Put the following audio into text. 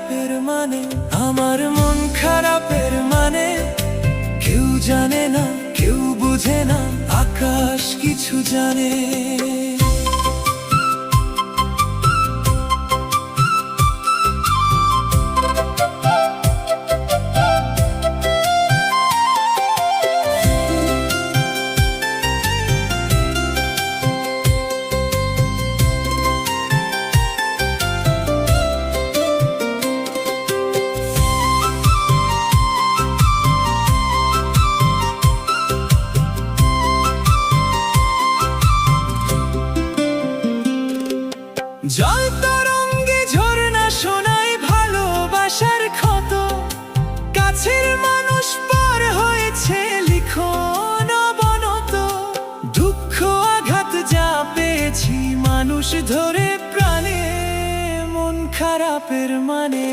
খারাপের মানে, আমার মন খারাপের মানে কেউ জানে না, কেউ বুঝে না, আকাশ কিছু জানে। জল তরঙ্গে ঝরনা শোনায় ভালোবাসার ক্ষত, কাছের মানুষ পার হয়েছে লিখন অবনত, দুঃখ আঘাত যা পেয়েছি মানুষ ধরে প্রাণে, মন খারাপের মানে।